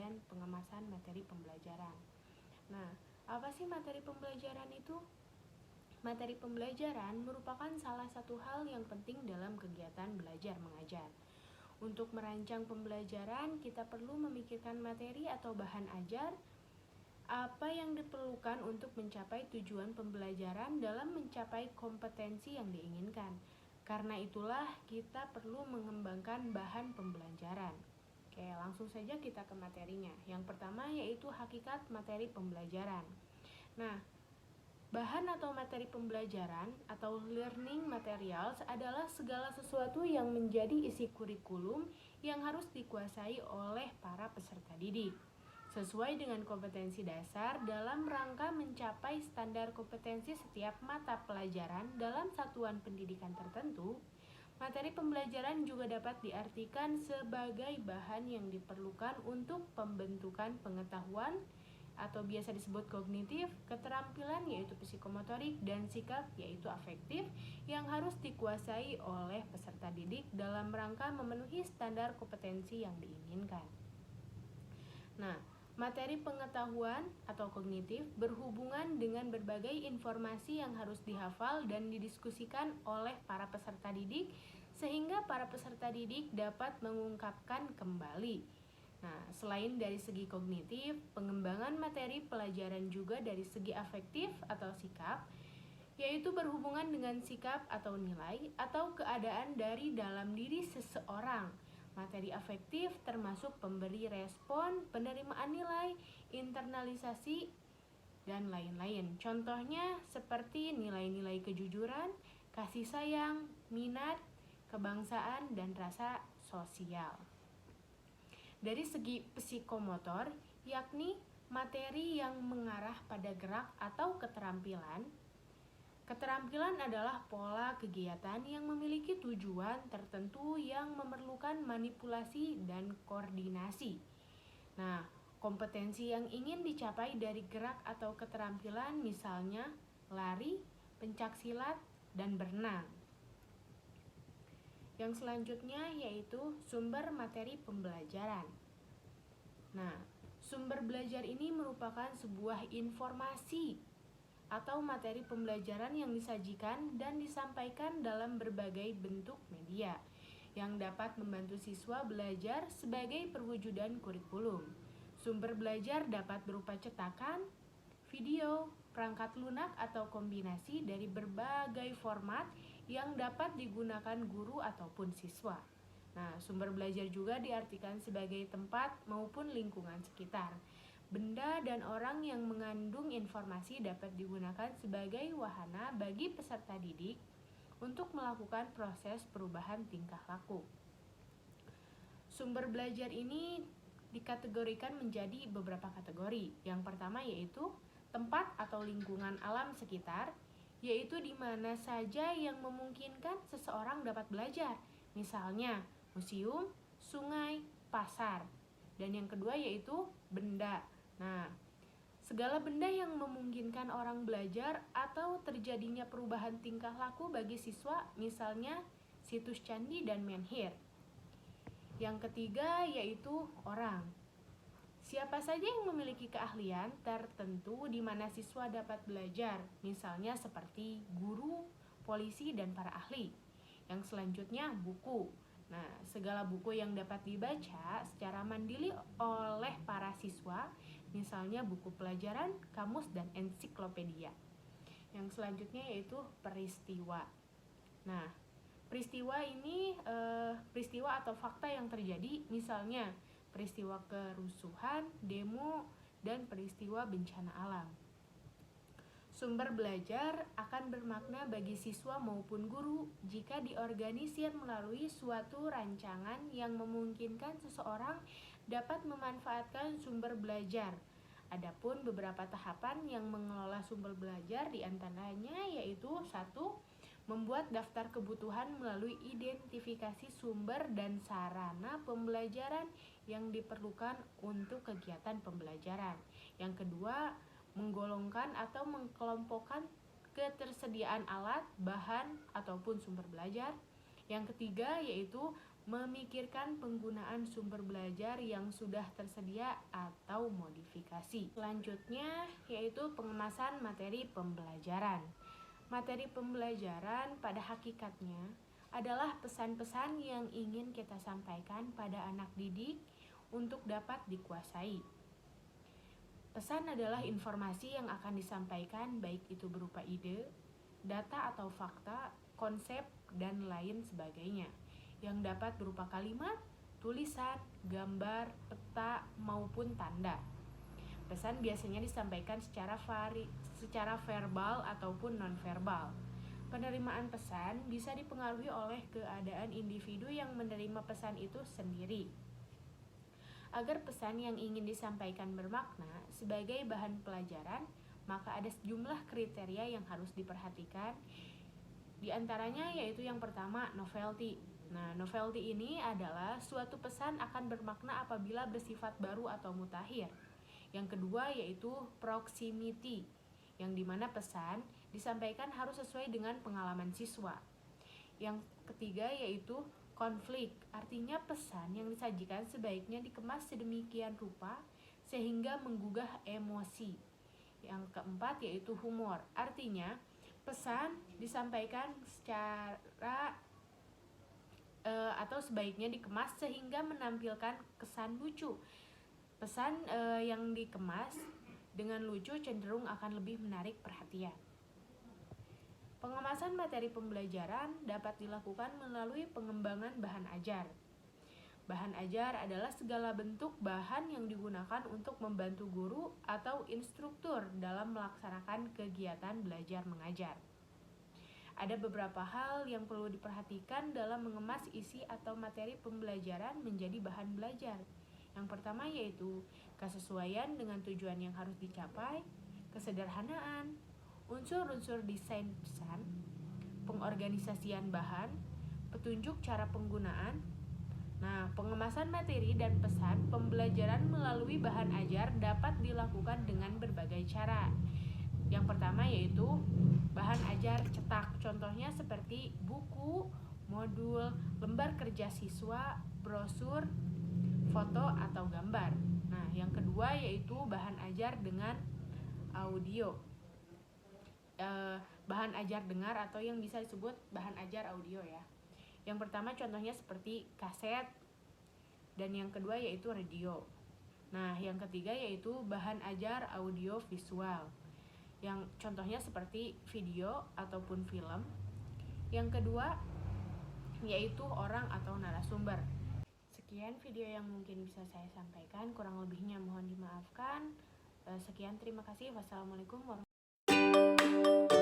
dan pengemasan materi pembelajaran. Nah, apa sih materi pembelajaran itu? Materi pembelajaran merupakan salah satu hal yang penting dalam kegiatan belajar mengajar. Untuk merancang pembelajaran, kita perlu memikirkan materi atau bahan ajar, apa yang diperlukan untuk mencapai tujuan pembelajaran dalam mencapai kompetensi yang diinginkan. Karena itulah kita perlu mengembangkan bahan pembelajaran. Oke, langsung saja kita ke materinya. Yang pertama yaitu hakikat materi pembelajaran. Nah, bahan atau materi pembelajaran atau learning materials adalah segala sesuatu yang menjadi isi kurikulum yang harus dikuasai oleh para peserta didik sesuai dengan kompetensi dasar dalam rangka mencapai standar kompetensi setiap mata pelajaran dalam satuan pendidikan tertentu. Materi pembelajaran juga dapat diartikan sebagai bahan yang diperlukan untuk pembentukan pengetahuan atau biasa disebut kognitif, keterampilan yaitu psikomotorik, dan sikap yaitu afektif yang harus dikuasai oleh peserta didik dalam rangka memenuhi standar kompetensi yang diinginkan. Nah, materi pengetahuan atau kognitif berhubungan dengan berbagai informasi yang harus dihafal dan didiskusikan oleh para peserta didik sehingga para peserta didik dapat mengungkapkan kembali. Nah, selain dari segi kognitif, pengembangan materi pelajaran juga dari segi afektif atau sikap, yaitu berhubungan dengan sikap atau nilai atau keadaan dari dalam diri seseorang. Materi afektif termasuk pemberi respon, penerimaan nilai, internalisasi, dan lain-lain. Contohnya seperti nilai-nilai kejujuran, kasih sayang, minat, kebangsaan, dan rasa sosial. Dari segi psikomotor, yakni materi yang mengarah pada gerak atau keterampilan. Keterampilan adalah pola kegiatan yang memiliki tujuan tertentu yang memerlukan manipulasi dan koordinasi. Nah, kompetensi yang ingin dicapai dari gerak atau keterampilan misalnya lari, pencaksilat, dan berenang. Yang selanjutnya yaitu sumber materi pembelajaran. Nah, sumber belajar ini merupakan sebuah informasi atau materi pembelajaran yang disajikan dan disampaikan dalam berbagai bentuk media yang dapat membantu siswa belajar sebagai perwujudan kurikulum. Sumber belajar dapat berupa cetakan, video, perangkat lunak atau kombinasi dari berbagai format yang dapat digunakan guru ataupun siswa. Nah, sumber belajar juga diartikan sebagai tempat maupun lingkungan sekitar. Benda dan orang yang mengandung informasi dapat digunakan sebagai wahana bagi peserta didik untuk melakukan proses perubahan tingkah laku. Sumber belajar ini dikategorikan menjadi beberapa kategori. Yang pertama yaitu tempat atau lingkungan alam sekitar, yaitu di mana saja yang memungkinkan seseorang dapat belajar. Misalnya, museum, sungai, pasar. Dan yang kedua yaitu benda. Nah, segala benda yang memungkinkan orang belajar atau terjadinya perubahan tingkah laku bagi siswa, misalnya situs candi dan menhir. Yang ketiga yaitu orang. Siapa saja yang memiliki keahlian tertentu di mana siswa dapat belajar, misalnya seperti guru, polisi, dan para ahli. Yang selanjutnya buku. Nah, segala buku yang dapat dibaca secara mandiri oleh para siswa, misalnya buku pelajaran, kamus, dan ensiklopedia. Yang selanjutnya yaitu peristiwa. Nah, peristiwa ini peristiwa atau fakta yang terjadi, misalnya peristiwa kerusuhan, demo, dan peristiwa bencana alam. Sumber belajar akan bermakna bagi siswa maupun guru jika diorganisir melalui suatu rancangan yang memungkinkan seseorang dapat memanfaatkan sumber belajar. Adapun beberapa tahapan yang mengelola sumber belajar diantaranya yaitu 1. Membuat daftar kebutuhan melalui identifikasi sumber dan sarana pembelajaran yang diperlukan untuk kegiatan pembelajaran. Yang kedua, menggolongkan atau mengkelompokkan ketersediaan alat, bahan, ataupun sumber belajar. Yang ketiga yaitu memikirkan penggunaan sumber belajar yang sudah tersedia atau modifikasi. Selanjutnya yaitu pengemasan materi pembelajaran. Materi pembelajaran pada hakikatnya adalah pesan-pesan yang ingin kita sampaikan pada anak didik untuk dapat dikuasai. Pesan adalah informasi yang akan disampaikan baik itu berupa ide, data atau fakta, konsep, dan lain sebagainya yang dapat berupa kalimat, tulisan, gambar, peta, maupun tanda. Pesan biasanya disampaikan secara verbal ataupun nonverbal. Penerimaan pesan bisa dipengaruhi oleh keadaan individu yang menerima pesan itu sendiri. Agar pesan yang ingin disampaikan bermakna sebagai bahan pelajaran, maka ada sejumlah kriteria yang harus diperhatikan. Di antaranya yaitu yang pertama, novelty. Nah, novelty ini adalah suatu pesan akan bermakna apabila bersifat baru atau mutakhir. Yang kedua yaitu proximity, yang dimana pesan disampaikan harus sesuai dengan pengalaman siswa. Yang ketiga yaitu konflik, artinya pesan yang disajikan sebaiknya dikemas sedemikian rupa sehingga menggugah emosi. Yang keempat yaitu humor, artinya pesan disampaikan secara atau sebaiknya dikemas sehingga menampilkan kesan lucu. Pesan yang dikemas dengan lucu cenderung akan lebih menarik perhatian. Pengemasan materi pembelajaran dapat dilakukan melalui pengembangan bahan ajar. Bahan ajar adalah segala bentuk bahan yang digunakan untuk membantu guru atau instruktur dalam melaksanakan kegiatan belajar mengajar. Ada beberapa hal yang perlu diperhatikan dalam mengemas isi atau materi pembelajaran menjadi bahan belajar. Yang pertama yaitu kesesuaian dengan tujuan yang harus dicapai, kesederhanaan, unsur-unsur desain pesan, pengorganisasian bahan, petunjuk cara penggunaan. Nah, pengemasan materi dan pesan pembelajaran melalui bahan ajar dapat dilakukan dengan berbagai cara. Yang pertama yaitu bahan ajar cetak, contohnya seperti buku, modul, lembar kerja siswa, brosur, foto atau gambar. Nah, yang kedua yaitu bahan ajar dengan audio. Bahan ajar dengar atau yang bisa disebut bahan ajar audio ya. Yang pertama contohnya seperti kaset, dan yang kedua yaitu radio. Nah, yang ketiga yaitu bahan ajar audio visual, yang contohnya seperti video ataupun film. Yang kedua yaitu orang atau narasumber. Sekian video yang mungkin bisa saya sampaikan, kurang lebihnya mohon dimaafkan. Sekian, terima kasih. Wassalamualaikum warahmatullahi wabarakatuh.